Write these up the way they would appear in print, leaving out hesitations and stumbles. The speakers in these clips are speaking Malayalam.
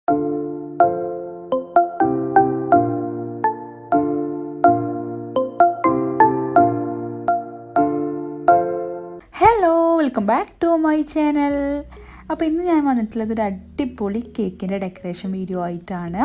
Hello, welcome back to my channel. അപ്പോൾ ഇന്ന് ഞാൻ വന്നിട്ടുള്ളത് ഒരു അടിപൊളി കേക്കിൻ്റെ ഡെക്കറേഷൻ വീഡിയോ ആയിട്ടാണ്.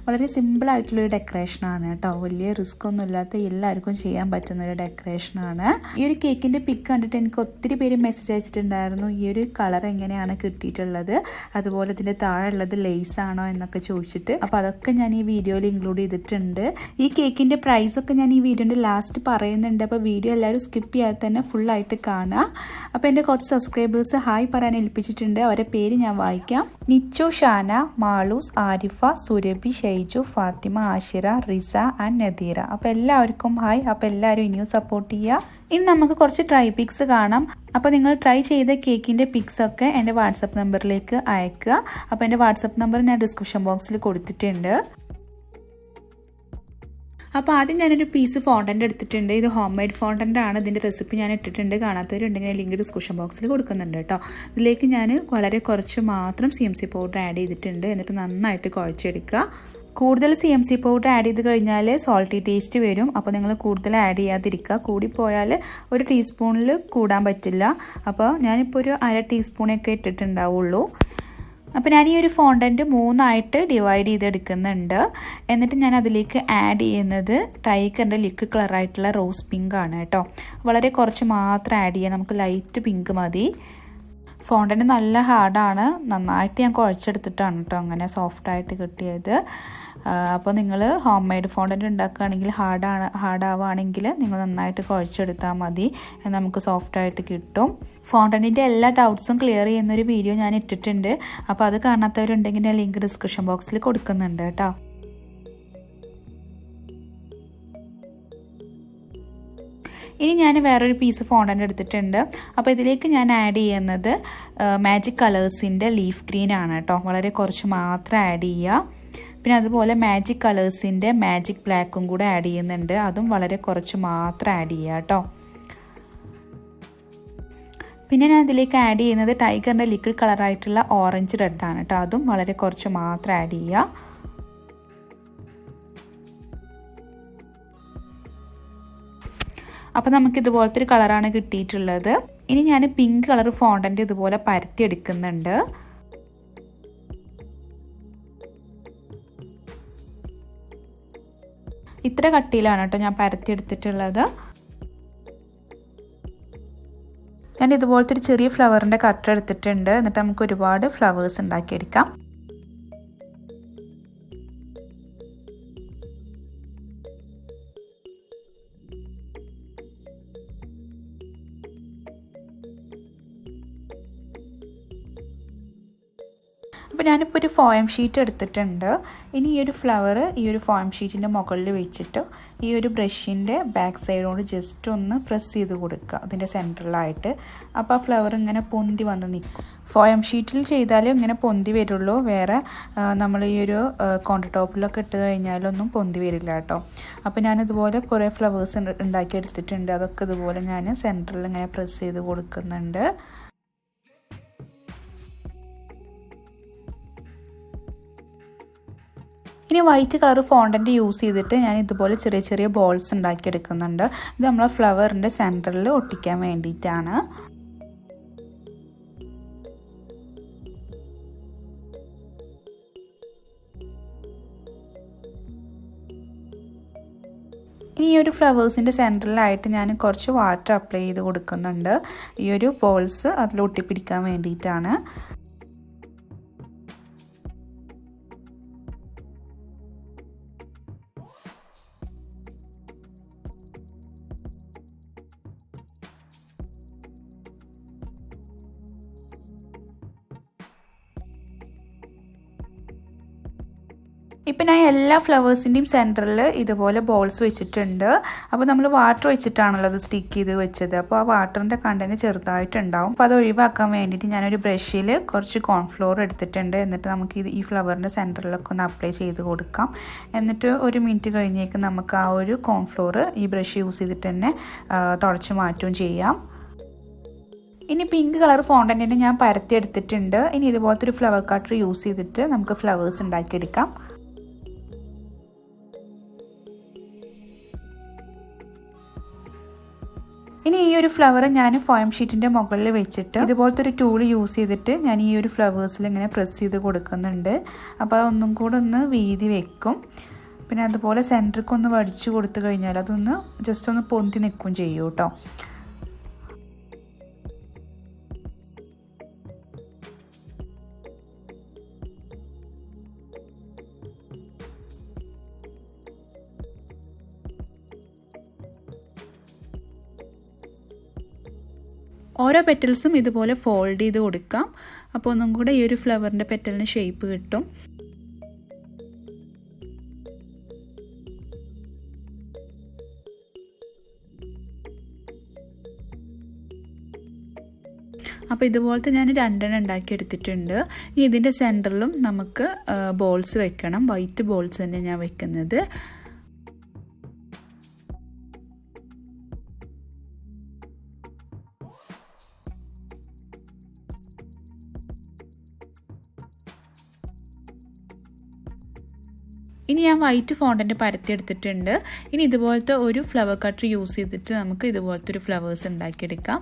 വളരെ സിമ്പിളായിട്ടുള്ളൊരു ഡെക്കറേഷനാണ് കേട്ടോ. വലിയ റിസ്ക് ഒന്നും ഇല്ലാത്ത എല്ലാവർക്കും ചെയ്യാൻ പറ്റുന്ന ഒരു ഡെക്കറേഷനാണ്. ഈ ഒരു കേക്കിൻ്റെ പിക്ക് കണ്ടിട്ട് എനിക്ക് ഒത്തിരി പേര് മെസ്സേജ് അയച്ചിട്ടുണ്ടായിരുന്നു, ഈ ഒരു കളർ എങ്ങനെയാണ് കിട്ടിയിട്ടുള്ളത്, അതുപോലെ ഇതിൻ്റെ താഴെ ഉള്ളത് ലേസ് ആണോ എന്നൊക്കെ ചോദിച്ചിട്ട്. അപ്പോൾ അതൊക്കെ ഞാൻ ഈ വീഡിയോയിൽ ഇൻക്ലൂഡ് ചെയ്തിട്ടുണ്ട്. ഈ കേക്കിൻ്റെ പ്രൈസൊക്കെ ഞാൻ ഈ വീഡിയോൻ്റെ ലാസ്റ്റ് പറയുന്നുണ്ട്. അപ്പോൾ വീഡിയോ എല്ലാവരും സ്കിപ്പ് ചെയ്യാതെ തന്നെ ഫുള്ളായിട്ട് കാണുക. അപ്പോൾ എൻ്റെ കുറച്ച് സബ്സ്ക്രൈബേഴ്സ് ഹായ് പറയാൻ ഏൽപ്പിച്ചിട്ടുണ്ട്. അവരുടെ പേര് ഞാൻ വായിക്കാം. നിച്ചു, ഷാന, മാളൂസ്, ആരിഫ, സുരഭി, ഷൈജു, ഫാത്തിമ, ആഷിറ, റിസ ആൻഡ് നദീറ. അപ്പോൾ എല്ലാവർക്കും ഹായ്. അപ്പോൾ എല്ലാവരും ഇനിയും സപ്പോർട്ട് ചെയ്യുക. ഇനി നമുക്ക് കുറച്ച് ട്രൈ പിക്സ് കാണാം. അപ്പോൾ നിങ്ങൾ ട്രൈ ചെയ്ത കേക്കിൻ്റെ പിക്സൊക്കെ എൻ്റെ വാട്സപ്പ് നമ്പറിലേക്ക് അയക്കുക. അപ്പോൾ എൻ്റെ വാട്സപ്പ് നമ്പർ ഞാൻ ഡിസ്ക്രിപ്ഷൻ ബോക്സിൽ കൊടുത്തിട്ടുണ്ട്. അപ്പോൾ ആദ്യം ഞാനൊരു പീസ് ഫോണ്ടൻ്റ് എടുത്തിട്ടുണ്ട്. ഇത് ഹോം മെയ്ഡ് ഫോണ്ടൻ്റ് ആണ്. ഇതിൻ്റെ റെസിപ്പി ഞാൻ ഇട്ടിട്ടുണ്ട്. കാണാത്തവരുണ്ടെങ്കിൽ ലിങ്ക് ഡിസ്ക്രിപ്ഷൻ ബോക്സിൽ കൊടുക്കുന്നുണ്ട് കേട്ടോ. ഇതിലേക്ക് ഞാൻ വളരെ കുറച്ച് മാത്രം CMC പൗഡർ ആഡ് ചെയ്തിട്ടുണ്ട്. എന്നിട്ട് നന്നായിട്ട് കുഴച്ചെടുക്കുക. കൂടുതൽ CMC പൗഡർ ആഡ് ചെയ്ത് കഴിഞ്ഞാൽ സോൾട്ടി ടേസ്റ്റ് വരും. അപ്പോൾ നിങ്ങൾ കൂടുതൽ ആഡ് ചെയ്യാതിരിക്കുക. കൂടിപ്പോയാൽ ഒരു ടീസ്പൂണിൽ കൂടാൻ പറ്റില്ല. അപ്പോൾ ഞാനിപ്പോൾ ഒരു 1/2 ടീസ്പൂണൊക്കെ ഇട്ടിട്ടുണ്ടാവുള്ളൂ. അപ്പോൾ ഞാൻ ഈ ഒരു ഫോണ്ടൻറ്റ് 3 ഡിവൈഡ് ചെയ്തെടുക്കുന്നുണ്ട്. എന്നിട്ട് ഞാൻ അതിലേക്ക് ആഡ് ചെയ്യുന്നത് ടൈഗറിൻ്റെ ലിക്വിഡ് കളറായിട്ടുള്ള റോസ് പിങ്ക് ആണ് കേട്ടോ. വളരെ കുറച്ച് മാത്രം ആഡ് ചെയ്യാം. നമുക്ക് ലൈറ്റ് പിങ്ക് മതി. ഫോണ്ടൻറ്റ് നല്ല ഹാർഡാണ്. നന്നായിട്ട് ഞാൻ കുഴച്ചെടുത്തിട്ടാണ് കേട്ടോ അങ്ങനെ സോഫ്റ്റായിട്ട് കിട്ടിയത്. അപ്പോൾ നിങ്ങൾ ഹോം മെയ്ഡ് ഫോണ്ടൻറ്റ് ഉണ്ടാക്കുകയാണെങ്കിൽ ഹാർഡാവുകയാണെങ്കിൽ നിങ്ങൾ നന്നായിട്ട് കുഴച്ചെടുത്താൽ മതി. നമുക്ക് സോഫ്റ്റായിട്ട് കിട്ടും. ഫോണ്ടൻറ്റിൻ്റെ എല്ലാ ഡൗട്ട്സും ക്ലിയർ ചെയ്യുന്നൊരു വീഡിയോ ഞാൻ ഇട്ടിട്ടുണ്ട്. അപ്പോൾ അത് കാണാത്തവരുണ്ടെങ്കിൽ ഞാൻ ലിങ്ക് ഡിസ്ക്രിപ്ഷൻ ബോക്സിൽ കൊടുക്കുന്നുണ്ട് കേട്ടോ. ഇനി ഞാൻ വേറൊരു പീസ് ഫോണ്ടൻ്റ് എടുത്തിട്ടുണ്ട്. അപ്പോൾ ഇതിലേക്ക് ഞാൻ ആഡ് ചെയ്യുന്നത് മാജിക് കളേഴ്സിൻ്റെ ലീഫ് ഗ്രീൻ ആണ് കേട്ടോ. വളരെ കുറച്ച് മാത്രം ആഡ് ചെയ്യുക. പിന്നെ അതുപോലെ മാജിക് കളേഴ്സിൻ്റെ മാജിക് ബ്ലാക്കും കൂടെ ആഡ് ചെയ്യുന്നുണ്ട്. അതും വളരെ കുറച്ച് മാത്രം ആഡ് ചെയ്യുക കേട്ടോ. പിന്നെ ഞാൻ ഇതിലേക്ക് ആഡ് ചെയ്യുന്നത് ടൈഗറിൻ്റെ ലിക്വിഡ് കളറായിട്ടുള്ള ഓറഞ്ച് റെഡാണ് കേട്ടോ. അതും വളരെ കുറച്ച് മാത്രം ആഡ് ചെയ്യുക. അപ്പോൾ നമുക്ക് ഇതുപോലത്തെ ഒരു കളറാണ് കിട്ടിയിട്ടുള്ളത്. ഇനി ഞാൻ പിങ്ക് കളർ ഫോണ്ടൻ്റ് ഇതുപോലെ പരത്തിയെടുക്കുന്നുണ്ട്. ഇത്ര കട്ടിയിലാണ് കേട്ടോ ഞാൻ പരത്തിയെടുത്തിട്ടുള്ളത്. ഞാൻ ഇതുപോലത്തെ ഒരു ചെറിയ ഫ്ലവറിൻ്റെ കട്ടർ എടുത്തിട്ടുണ്ട്. എന്നിട്ട് നമുക്ക് ഒരുപാട് ഫ്ലവേഴ്സ് ഉണ്ടാക്കിയെടുക്കാം. അപ്പോൾ ഞാനിപ്പോൾ ഒരു ഫോയം ഷീറ്റ് എടുത്തിട്ടുണ്ട്. ഇനി ഈ ഒരു ഫ്ലവർ ഈ ഒരു ഫോയം ഷീറ്റിൻ്റെ മുകളിൽ വെച്ചിട്ട് ഈ ഒരു ബ്രഷിൻ്റെ ബാക്ക് സൈഡോട് ജസ്റ്റ് ഒന്ന് പ്രസ് ചെയ്ത് കൊടുക്കുക അതിൻ്റെ സെൻറ്ററിലായിട്ട്. അപ്പോൾ ആ ഫ്ലവർ ഇങ്ങനെ പൊന്തി വന്ന് നിൽക്കും. ഫോയം ഷീറ്റിൽ ചെയ്താലും ഇങ്ങനെ പൊന്തി വരുള്ളൂ. വേറെ നമ്മൾ ഈ ഒരു കൗണ്ടർ ടോപ്പിലൊക്കെ ഇട്ട് കഴിഞ്ഞാലൊന്നും പൊന്തി വരില്ല കേട്ടോ. അപ്പോൾ ഞാനിതുപോലെ കുറേ ഫ്ലവേഴ്സ് ഉണ്ടാക്കിയെടുത്തിട്ടുണ്ട്. അതൊക്കെ ഇതുപോലെ ഞാൻ സെൻറ്ററിൽ ഇങ്ങനെ പ്രസ് ചെയ്ത് കൊടുക്കുന്നുണ്ട്. ഇനി വൈറ്റ് കളർ ഫോണ്ടൻ്റ് യൂസ് ചെയ്തിട്ട് ഞാൻ ഇതുപോലെ ചെറിയ ചെറിയ ബോൾസ് ഉണ്ടാക്കിയെടുക്കുന്നുണ്ട്. ഇത് നമ്മളെ ഫ്ലവറിൻ്റെ സെൻറ്ററിൽ ഒട്ടിക്കാൻ വേണ്ടിയിട്ടാണ്. ഇനി ഈ ഒരു ഫ്ലവേഴ്സിൻ്റെ സെൻറ്ററിലായിട്ട് ഞാൻ കുറച്ച് വാട്ടർ അപ്ലൈ ചെയ്ത് കൊടുക്കുന്നുണ്ട്. ഈ ഒരു ബോൾസ് അതിൽ ഒട്ടിപ്പിടിക്കാൻ വേണ്ടിയിട്ടാണ്. ഇപ്പം ഞാൻ എല്ലാ ഫ്ലവേഴ്സിൻ്റെയും സെൻറ്ററിൽ ഇതുപോലെ ബോൾസ് വെച്ചിട്ടുണ്ട്. അപ്പോൾ നമ്മൾ വാട്ടർ വെച്ചിട്ടാണല്ലോ അത് സ്റ്റിക്ക് ചെയ്ത് വെച്ചത്. അപ്പോൾ ആ വാട്ടറിൻ്റെ കണ്ടന്റ് ചെറുതായിട്ടുണ്ടാവും. അപ്പോൾ അത് ഒഴിവാക്കാൻ വേണ്ടിയിട്ട് ഞാനൊരു ബ്രഷിൽ കുറച്ച് കോൺഫ്ലോർ എടുത്തിട്ടുണ്ട്. എന്നിട്ട് നമുക്ക് ഈ ഫ്ലവറിൻ്റെ സെൻറ്ററിലൊക്കെ ഒന്ന് അപ്ലൈ ചെയ്ത് കൊടുക്കാം. എന്നിട്ട് 1 മിനിറ്റ് കഴിഞ്ഞേക്ക് നമുക്ക് ആ ഒരു കോൺഫ്ലോർ ഈ ബ്രഷ് യൂസ് ചെയ്തിട്ട് തന്നെ തുടച്ച് മാറ്റുകയും ചെയ്യാം. ഇനി പിങ്ക് കളർ ഫോണ്ടൻറ്റിനെ ഞാൻ പരത്തിയെടുത്തിട്ടുണ്ട്. ഇനി ഇതുപോലത്തെ ഒരു ഫ്ലവർ കട്ടർ യൂസ് ചെയ്തിട്ട് നമുക്ക് ഫ്ലവേഴ്സ് ഉണ്ടാക്കിയെടുക്കാം. ഇനി ഈ ഒരു ഫ്ലവർ ഞാൻ ഫോം ഷീറ്റിൻ്റെ മുകളിൽ വെച്ചിട്ട് ഇതുപോലത്തെ ഒരു ടൂൾ യൂസ് ചെയ്തിട്ട് ഞാൻ ഈ ഒരു ഫ്ലവേഴ്സിൽ ഇങ്ങനെ പ്രസ് ചെയ്ത് കൊടുക്കുന്നുണ്ട്. അപ്പോൾ അതൊന്നും കൂടെ ഒന്ന് വീതി വെക്കും. പിന്നെ അതുപോലെ സെൻറ്ററിലേക്ക് ഒന്ന് വടിച്ചു കൊടുത്തു കഴിഞ്ഞാൽ അതൊന്ന് ജസ്റ്റ് ഒന്ന് പൊന്തി നിൽക്കും ചെയ്യും കേട്ടോ. ഓരോ പെറ്റൽസും ഇതുപോലെ ഫോൾഡ് ചെയ്ത് കൊടുക്കാം. അപ്പോൾ ഒന്നും കൂടെ ഈ ഒരു ഫ്ലവറിൻ്റെ പെറ്റലിന് ഷേപ്പ് കിട്ടും. അപ്പോൾ ഇതുപോലത്തെ ഞാൻ 2 എണ്ണം ഉണ്ടാക്കി എടുത്തിട്ടുണ്ട്. ഇനി ഇതിൻ്റെ സെൻറ്ററിലും നമുക്ക് ബോൾസ് വെക്കണം. വൈറ്റ് ബോൾസ് തന്നെ ഞാൻ വെക്കുന്നത്. ഇനി ഞാൻ വൈറ്റ് ഫോണ്ടൻറ്റ് പരത്തിയെടുത്തിട്ടുണ്ട്. ഇനി ഇതുപോലത്തെ ഒരു ഫ്ലവർ കട്ടർ യൂസ് ചെയ്തിട്ട് നമുക്ക് ഇതുപോലത്തെ ഒരു ഫ്ലവേഴ്സ് ഉണ്ടാക്കിയെടുക്കാം.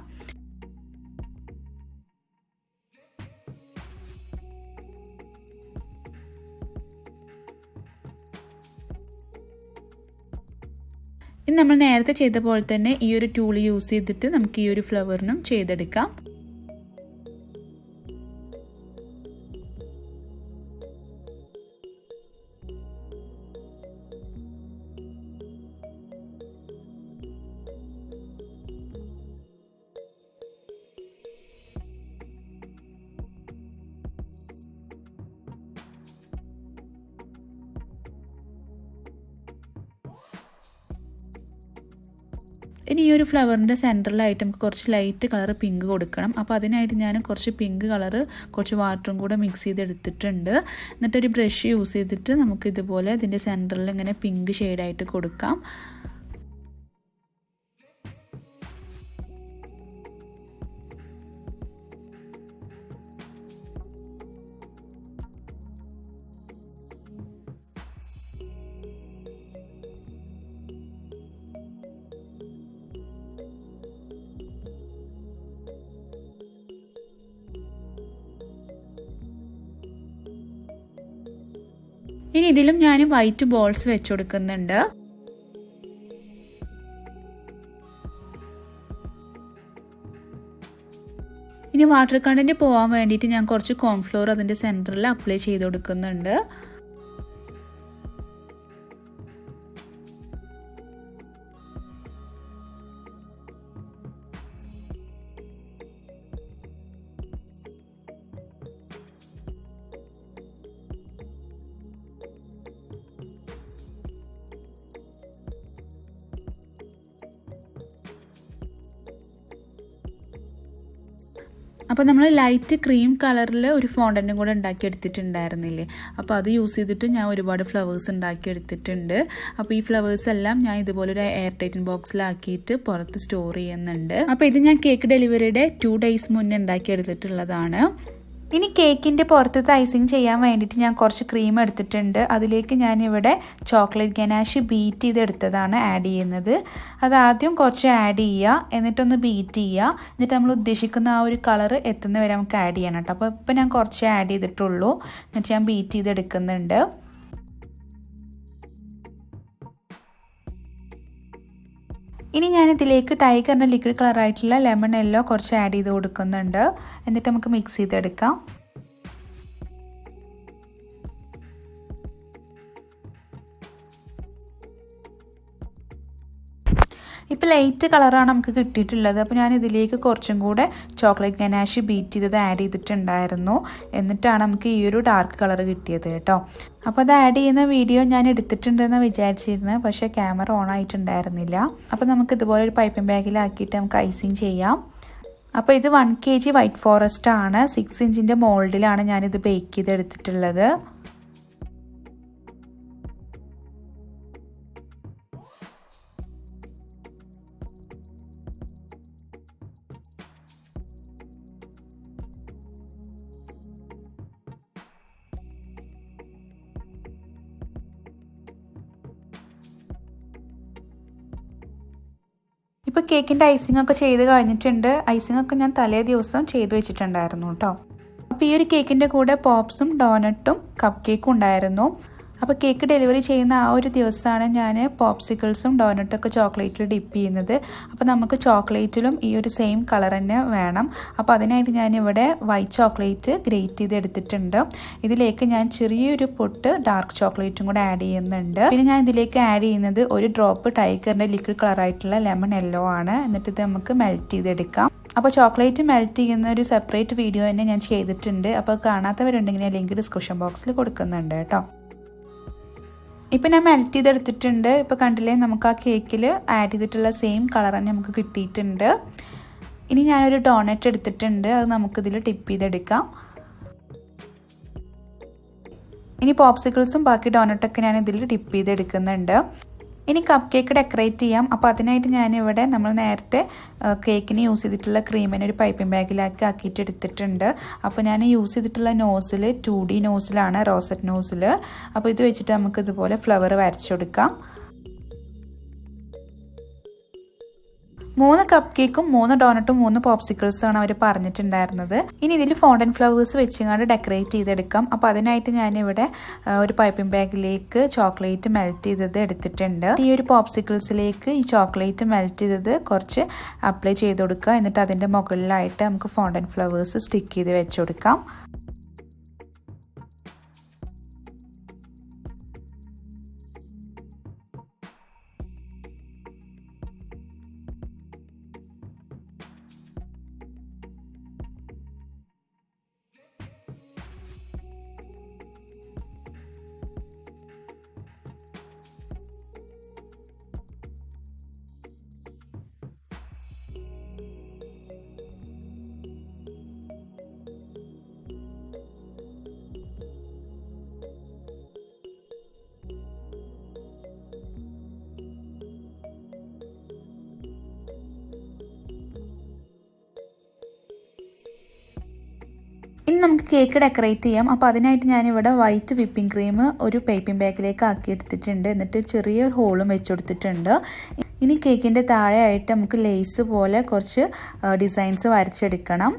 ഇനി നമ്മൾ നേരത്തെ ചെയ്ത പോലെ തന്നെ ഈ ഒരു ടൂൾ യൂസ് ചെയ്തിട്ട് നമുക്ക് ഈ ഒരു ഫ്ലവറിനും ചെയ്തെടുക്കാം. ഇനി ഈ ഒരു ഫ്ലവറിൻ്റെ സെൻറ്ററിലായിട്ട് നമുക്ക് കുറച്ച് ലൈറ്റ് കളർ പിങ്ക് കൊടുക്കണം. അപ്പോൾ അതിനായിട്ട് ഞാൻ കുറച്ച് പിങ്ക് കളർ കുറച്ച് വാട്ടറും കൂടെ മിക്സ് ചെയ്തെടുത്തിട്ടുണ്ട്. എന്നിട്ടൊരു ബ്രഷ് യൂസ് ചെയ്തിട്ട് നമുക്ക് ഇതുപോലെ ഇതിൻ്റെ സെൻറ്ററിൽ ഇങ്ങനെ പിങ്ക് ഷെയ്ഡായിട്ട് കൊടുക്കാം. ഇനി ഇതിലും ഞാൻ വൈറ്റ് ബോൾസ് വെച്ച് കൊടുക്കുന്നുണ്ട്. ഇനി വാട്ടർ കണ്ടന്റ് പോകാൻ വേണ്ടിയിട്ട് ഞാൻ കുറച്ച് കോൺഫ്ലോർ അതിൻ്റെ സെൻറ്ററിൽ അപ്ലൈ ചെയ്ത് കൊടുക്കുന്നുണ്ട്. അപ്പോൾ നമ്മൾ ലൈറ്റ് ക്രീം കളറിൽ ഒരു ഫോണ്ടൻറ്റും കൂടെ ഉണ്ടാക്കിയെടുത്തിട്ടുണ്ടായിരുന്നില്ലേ. അപ്പോൾ അത് യൂസ് ചെയ്തിട്ട് ഞാൻ ഒരുപാട് ഫ്ലവേഴ്സ് ഉണ്ടാക്കിയെടുത്തിട്ടുണ്ട്. അപ്പോൾ ഈ ഫ്ലവേഴ്സ് എല്ലാം ഞാൻ ഇതുപോലൊരു എയർ ടൈറ്റൻ ബോക്സിലാക്കിയിട്ട് പുറത്ത് സ്റ്റോർ ചെയ്യുന്നുണ്ട്. അപ്പോൾ ഇത് ഞാൻ കേക്ക് ഡെലിവറിയുടെ 2 days മുന്നേ ഉണ്ടാക്കിയെടുത്തിട്ടുള്ളതാണ്. ഇനി കേക്കിൻ്റെ പുറത്തത്തെ ഐസിങ് ചെയ്യാൻ വേണ്ടിയിട്ട് ഞാൻ കുറച്ച് ക്രീം എടുത്തിട്ടുണ്ട്. അതിലേക്ക് ഞാനിവിടെ ചോക്ലേറ്റ് ഗനാഷ് ബീറ്റ് ചെയ്തെടുത്തതാണ് ആഡ് ചെയ്യുന്നത്. അതാദ്യം കുറച്ച് ആഡ് ചെയ്യുക, എന്നിട്ടൊന്ന് ബീറ്റ് ചെയ്യുക, എന്നിട്ട് നമ്മൾ ഉദ്ദേശിക്കുന്ന ആ ഒരു കളർ എത്തുന്ന വരെ നമുക്ക് ആഡ് ചെയ്യണം കേട്ടോ. അപ്പോൾ ഇപ്പോൾ ഞാൻ കുറച്ച് ആഡ് ചെയ്തിട്ടുള്ളൂ, എന്നിട്ട് ഞാൻ ബീറ്റ് ചെയ്തെടുക്കുന്നുണ്ട്. ഇനി ഞാനിതിലേക്ക് ടൈഗറിൻ്റെ ലിക്വിഡ് കളറായിട്ടുള്ള ലെമൺ യെല്ലോ കുറച്ച് ആഡ് ചെയ്ത് കൊടുക്കുന്നുണ്ട്. എന്നിട്ട് നമുക്ക് മിക്സ് ചെയ്തെടുക്കാം. ഇപ്പോൾ ലൈറ്റ് കളറാണ് നമുക്ക് കിട്ടിയിട്ടുള്ളത്. അപ്പോൾ ഞാൻ ഇതിലേക്ക് കുറച്ചും കൂടെ ചോക്ലേറ്റ് ഗനാഷ് ബീറ്റ് ചെയ്തത് ആഡ് ചെയ്തിട്ടുണ്ടായിരുന്നു. എന്നിട്ടാണ് നമുക്ക് ഈ ഒരു ഡാർക്ക് കളർ കിട്ടിയത് കേട്ടോ. അപ്പോൾ അത് ആഡ് ചെയ്യുന്ന വീഡിയോ ഞാൻ എടുത്തിട്ടുണ്ടെന്ന് വിചാരിച്ചിരുന്നു, പക്ഷേ ക്യാമറ ഓൺ ആയിട്ടുണ്ടായിരുന്നില്ല. അപ്പോൾ നമുക്ക് ഇതുപോലെ ഒരു പൈപ്പിംഗ് ബാഗിലാക്കിയിട്ട് നമുക്ക് ഐസിങ് ചെയ്യാം. അപ്പോൾ ഇത് 1 kg വൈറ്റ് ഫോറസ്റ്റ് ആണ്. 6 ഇഞ്ചിൻ്റെ മോൾഡിലാണ് ഞാനിത് ബേക്ക് ചെയ്തെടുത്തിട്ടുള്ളത്. ഇപ്പോൾ കേക്കിൻ്റെ ഐസിംഗ് ഒക്കെ ചെയ്ത് കഴിഞ്ഞിട്ടുണ്ട്. ഐസിംഗ് ഒക്കെ ഞാൻ തലേ ദിവസം ചെയ്ത് വെച്ചിട്ടുണ്ടായിരുന്നു കേട്ടോ. അപ്പോൾ ഈ ഒരു കേക്കിൻ്റെ കൂടെ പോപ്സും ഡോനട്ടും കപ്പ് കേക്കും ഉണ്ടായിരുന്നു. അപ്പോൾ കേക്ക് ഡെലിവറി ചെയ്യുന്ന ആ ഒരു ദിവസമാണ് ഞാൻ പോപ്സിക്കിൾസും ഡോനട്ടൊക്കെ ചോക്ലേറ്റിൽ ഡിപ്പ് ചെയ്യുന്നത്. അപ്പോൾ നമുക്ക് ചോക്ലേറ്റിലും ഈ ഒരു സെയിം കളർ തന്നെ വേണം. അപ്പോൾ അതിനായിട്ട് ഞാനിവിടെ വൈറ്റ് ചോക്ലേറ്റ് ഗ്രേറ്റ് ചെയ്ത് എടുത്തിട്ടുണ്ട്. ഇതിലേക്ക് ഞാൻ ചെറിയൊരു പൊട്ട് ഡാർക്ക് ചോക്ലേറ്റും കൂടെ ആഡ് ചെയ്യുന്നുണ്ട്. പിന്നെ ഞാൻ ഇതിലേക്ക് ആഡ് ചെയ്യുന്നത് ഒരു ഡ്രോപ്പ് ടൈഗറിൻ്റെ ലിക്വിഡ് കളറായിട്ടുള്ള ലെമൺ യെല്ലോ ആണ്. എന്നിട്ട് ഇത് നമുക്ക് മെൽറ്റ് ചെയ്തെടുക്കാം. അപ്പോൾ ചോക്ലേറ്റ് മെൽറ്റ് ചെയ്യുന്ന ഒരു സെപ്പറേറ്റ് വീഡിയോ തന്നെ ഞാൻ ചെയ്തിട്ടുണ്ട്. അപ്പോൾ കാണാത്തവരുണ്ടെങ്കിൽ ഞാൻ ലിങ്ക് ഡിസ്ക്രിപ്ഷൻ ബോക്സിൽ കൊടുക്കുന്നുണ്ട് കേട്ടോ. ഇപ്പം ഞാൻ മെൽറ്റ് ചെയ്തെടുത്തിട്ടുണ്ട്. ഇപ്പോൾ കണ്ടില്ലേ, നമുക്ക് ആ കേക്കിൽ ആഡ് ചെയ്തിട്ടുള്ള സെയിം കളർ തന്നെ നമുക്ക് കിട്ടിയിട്ടുണ്ട്. ഇനി ഞാനൊരു ഡോണറ്റ് എടുത്തിട്ടുണ്ട്. അത് നമുക്കിതിൽ ടിപ്പ് ചെയ്തെടുക്കാം. ഇനി പോപ്സിക്കിൾസും ബാക്കി ഡോണറ്റൊക്കെ ഞാൻ ഇതിൽ ടിപ്പ് ചെയ്തെടുക്കുന്നുണ്ട്. ഇനി കപ്പ് കേക്ക് ഡെക്കറേറ്റ് ചെയ്യാം. അപ്പോൾ അതിനായിട്ട് ഞാനിവിടെ നമ്മൾ നേരത്തെ കേക്കിന് യൂസ് ചെയ്തിട്ടുള്ള ക്രീമിനെ ഒരു പൈപ്പിംഗ് ബാഗിലാക്കി ആക്കിയിട്ട് എടുത്തിട്ടുണ്ട്. അപ്പോൾ ഞാൻ യൂസ് ചെയ്തിട്ടുള്ള നോസിൽ 2D നോസിലാണ്, റോസറ്റ് നോസിൽ. അപ്പോൾ ഇത് വെച്ചിട്ട് നമുക്ക് ഇതുപോലെ ഫ്ലവർ വരച്ചെടുക്കാം. 3 കപ്പ് കേക്കും 3 ഡോണട്ടും 3 പോപ്സിക്കിൾസുമാണ് അവർ പറഞ്ഞിട്ടുണ്ടായിരുന്നത്. ഇനി ഇതിൽ ഫോണ്ടൻ ഫ്ലവേഴ്സ് വെച്ചുകൊണ്ട് ഡെക്കറേറ്റ് ചെയ്തെടുക്കാം. അപ്പോൾ അതിനായിട്ട് ഞാനിവിടെ ഒരു പൈപ്പിംഗ് ബാഗിലേക്ക് ചോക്ലേറ്റ് മെൽറ്റ് ചെയ്തത് എടുത്തിട്ടുണ്ട്. ഈ ഒരു പോപ്സിക്കിൾസിലേക്ക് ഈ ചോക്ലേറ്റ് മെൽറ്റ് ചെയ്തത് കുറച്ച് അപ്ലൈ ചെയ്ത് കൊടുക്കുക. എന്നിട്ട് അതിൻ്റെ മുകളിലായിട്ട് നമുക്ക് ഫോണ്ടൻ ഫ്ലവേഴ്സ് സ്റ്റിക്ക് ചെയ്ത് വെച്ച് കൊടുക്കാം. ഇനി നമുക്ക് കേക്ക് ഡെക്കറേറ്റ് ചെയ്യാം. അപ്പോൾ അതിനായിട്ട് ഞാനിവിടെ വൈറ്റ് വിപ്പിംഗ് ക്രീം ഒരു പൈപ്പിംഗ് ബാഗിലേക്ക് ആക്കി എടുത്തിട്ടുണ്ട്. എന്നിട്ട് ചെറിയൊരു ഹോളും വെച്ച് കൊടുത്തിട്ടുണ്ട്. ഇനി കേക്കിൻ്റെ താഴെയായിട്ട് നമുക്ക് ലേസ് പോലെ കുറച്ച് ഡിസൈൻസ് വരച്ചെടുക്കണം.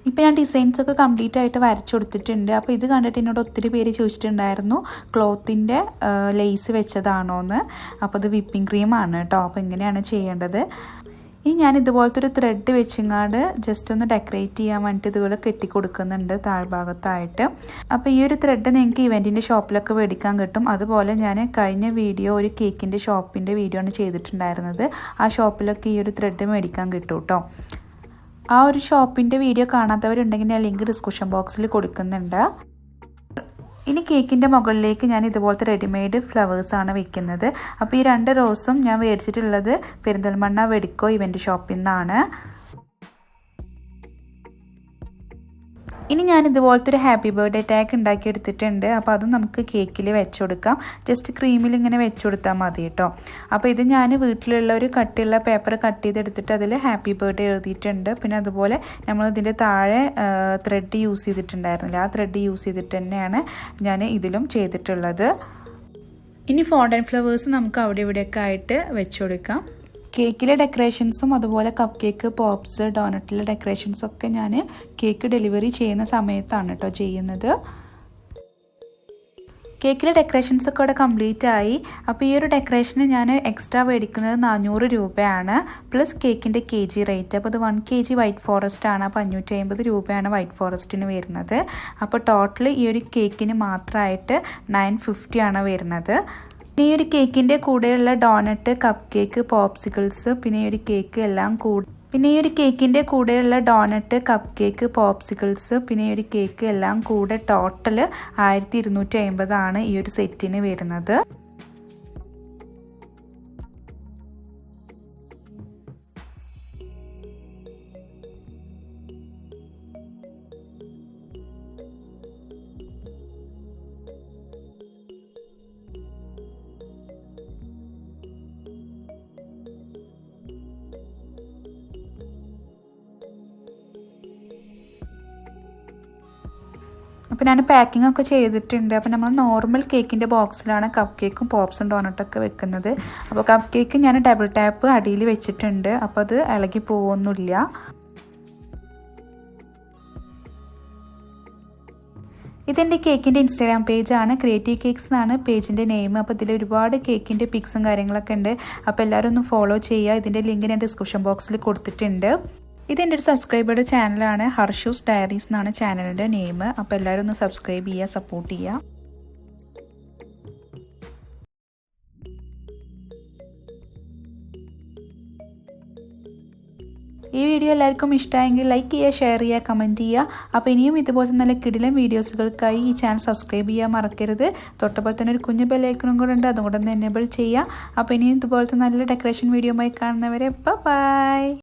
ഇപ്പോൾ ഞാൻ ഡിസൈൻസൊക്കെ കംപ്ലീറ്റ് ആയിട്ട് വരച്ചു കൊടുത്തിട്ടുണ്ട്. അപ്പോൾ ഇത് കണ്ടിട്ട് എന്നോട് ഒത്തിരി പേര് ചോദിച്ചിട്ടുണ്ടായിരുന്നു ക്ലോത്തിൻ്റെ ലേസ് വെച്ചതാണോ എന്ന്. അപ്പോൾ അത് വിപ്പിംഗ് ക്രീമാണ് കേട്ടോ. അപ്പോൾ ഇങ്ങനെയാണ് ചെയ്യേണ്ടത്. ഇനി ഞാൻ ഇതുപോലത്തെ ഒരു ത്രെഡ് വെച്ചിങ്ങാണ്ട് ജസ്റ്റ് ഒന്ന് ഡെക്കറേറ്റ് ചെയ്യാൻ വേണ്ടിയിട്ട് ഇതുപോലെ കെട്ടിക്കൊടുക്കുന്നുണ്ട് താഴ്ഭാഗത്തായിട്ട്. അപ്പോൾ ഈ ഒരു ത്രെഡ് നിങ്ങൾക്ക് ഇവൻറ്റിൻ്റെ ഷോപ്പിലൊക്കെ മേടിക്കാൻ കിട്ടും. അതുപോലെ ഞാൻ കഴിഞ്ഞ വീഡിയോ ഒരു കേക്കിൻ്റെ ഷോപ്പിൻ്റെ വീഡിയോ ആണ് ചെയ്തിട്ടുണ്ടായിരുന്നത്. ആ ഷോപ്പിലൊക്കെ ഈ ഒരു ത്രെഡ് മേടിക്കാൻ കിട്ടും കേട്ടോ. ആ ഒരു ഷോപ്പിൻ്റെ വീഡിയോ കാണാത്തവരുണ്ടെങ്കിൽ ഞാൻ ലിങ്ക് ഡിസ്ക്രിപ്ഷൻ ബോക്സിൽ കൊടുക്കുന്നുണ്ട്. ഇനി കേക്കിൻ്റെ മുകളിലേക്ക് ഞാൻ ഇതുപോലത്തെ റെഡിമെയ്ഡ് ഫ്ലവേഴ്സാണ് വെക്കുന്നത്. അപ്പോൾ ഈ 2 റോസും ഞാൻ മേടിച്ചിട്ടുള്ളത് പെരിന്തൽമണ്ണ വെഡിക്കോ ഇവൻറ്റ് ഷോപ്പിൽ നിന്നാണ്. ഇനി ഞാൻ ഇതുപോലത്തെ ഒരു ഹാപ്പി ബർത്ത്ഡേ ടാഗ് ഉണ്ടാക്കി എടുത്തിട്ടുണ്ട്. അപ്പോൾ അതും നമുക്ക് കേക്കിൽ വെച്ച് കൊടുക്കാം. ജസ്റ്റ് ക്രീമിൽ ഇങ്ങനെ വെച്ച് കൊടുത്താൽ മതി കേട്ടോ. അപ്പോൾ ഇത് ഞാൻ വീട്ടിലുള്ള ഒരു കട്ടിയുള്ള പേപ്പർ കട്ട് ചെയ്തെടുത്തിട്ട് അതിൽ ഹാപ്പി ബർത്ത്ഡേ എഴുതിയിട്ടുണ്ട്. പിന്നെ അതുപോലെ നമ്മൾ ഇതിൻ്റെ താഴെ ത്രെഡ് യൂസ് ചെയ്തിട്ടുണ്ടായിരുന്നില്ല, ആ ത്രെഡ് യൂസ് ചെയ്തിട്ട് തന്നെയാണ് ഞാൻ ഇതിലും ചെയ്തിട്ടുള്ളത്. ഇനി ഫോണ്ടൻ ഫ്ലവേഴ്സ് നമുക്ക് അവിടെ ഇവിടെയൊക്കെ ആയിട്ട് വെച്ച് കൊടുക്കാം. കേക്കിലെ ഡെക്കറേഷൻസും അതുപോലെ കപ്പ് കേക്ക്, പോപ്സ്, ഡോനറ്റിലെ ഡെക്കറേഷൻസൊക്കെ ഞാൻ കേക്ക് ഡെലിവറി ചെയ്യുന്ന സമയത്താണ് കേട്ടോ ചെയ്യുന്നത്. കേക്കിലെ ഡെക്കറേഷൻസൊക്കെ ഇവിടെ കംപ്ലീറ്റ് ആയി. അപ്പോൾ ഈ ഒരു ഡെക്കറേഷന് ഞാൻ എക്സ്ട്രാ മേടിക്കുന്നത് 400 രൂപയാണ്, പ്ലസ് കേക്കിൻ്റെ kg റേറ്റ്. അപ്പോൾ ഇത് 1 kg വൈറ്റ് ഫോറസ്റ്റ് ആണ്. അപ്പോൾ 550 രൂപയാണ് വൈറ്റ് ഫോറസ്റ്റിന് വരുന്നത്. അപ്പോൾ ടോട്ടൽ ഈ ഒരു കേക്കിന് മാത്രമായിട്ട് 950 ആണ് വരുന്നത്. ഈ ഒരു കേക്കിൻ്റെ കൂടെയുള്ള ഡോനറ്റ്, കപ്പ് കേക്ക്, പോപ്സിക്കിൾസ്, പിന്നെ ഈ ഒരു കേക്ക് എല്ലാം കൂടെ ടോട്ടൽ 1250 ആണ് ഈ ഒരു സെറ്റിന് വരുന്നത്. അപ്പോൾ ഞാൻ പാക്കിംഗ് ഒക്കെ ചെയ്തിട്ടുണ്ട്. അപ്പോൾ നമ്മൾ നോർമൽ കേക്കിൻ്റെ ബോക്സിലാണ് കപ്പ് കേക്കും പോപ്സും ഡോണട്ടൊക്കെ വെക്കുന്നത്. അപ്പോൾ കപ്പ് കേക്ക് ഞാൻ ഡബിൾ ടാപ്പ് അടിയിൽ വെച്ചിട്ടുണ്ട്. അപ്പോൾ അത് ഇളകി പോകുന്നില്ല. ഇതെൻ്റെ കേക്കിൻ്റെ ഇൻസ്റ്റാഗ്രാം പേജാണ്, ക്രിയേറ്റീവ് കേക്ക്സ് എന്നാണ് പേജിൻ്റെ നെയിം. അപ്പോൾ ഇതിൽ ഒരുപാട് കേക്കിൻ്റെ പിക്സും കാര്യങ്ങളൊക്കെ ഉണ്ട്. അപ്പോൾ എല്ലാവരും ഒന്ന് ഫോളോ ചെയ്യുക. ഇതിൻ്റെ ലിങ്ക് ഞാൻ ഡിസ്ക്രിപ്ഷൻ ബോക്സിൽ കൊടുത്തിട്ടുണ്ട്. ഇതെൻ്റെ ഒരു സബ്സ്ക്രൈബറുടെ ചാനലാണ്, ഹർഷൂസ് ഡയറീസ് എന്നാണ് ചാനലിൻ്റെ നെയിം. അപ്പോൾ എല്ലാവരും ഒന്ന് സബ്സ്ക്രൈബ് ചെയ്യുക, സപ്പോർട്ട് ചെയ്യുക. ഈ വീഡിയോ എല്ലാവർക്കും ഇഷ്ടമായെങ്കിൽ ലൈക്ക് ചെയ്യുക, ഷെയർ ചെയ്യുക, കമൻറ്റ് ചെയ്യുക. അപ്പോൾ ഇനിയും ഇതുപോലത്തെ നല്ല കിടിലൻ വീഡിയോസുകൾക്കായി ഈ ചാനൽ സബ്സ്ക്രൈബ് ചെയ്യാൻ മറക്കരുത്. തൊട്ടപ്പോൾ തന്നെ ഒരു കുഞ്ഞു ബെല്ലൈക്കണും കൂടെ ഉണ്ട്, അതും കൂടെ ഒന്ന് എനേബിൾ ചെയ്യുക. അപ്പോൾ ഇനിയും ഇതുപോലത്തെ നല്ല ഡെക്കറേഷൻ വീഡിയോയുമായി കാണുന്നവരെ ബൈ.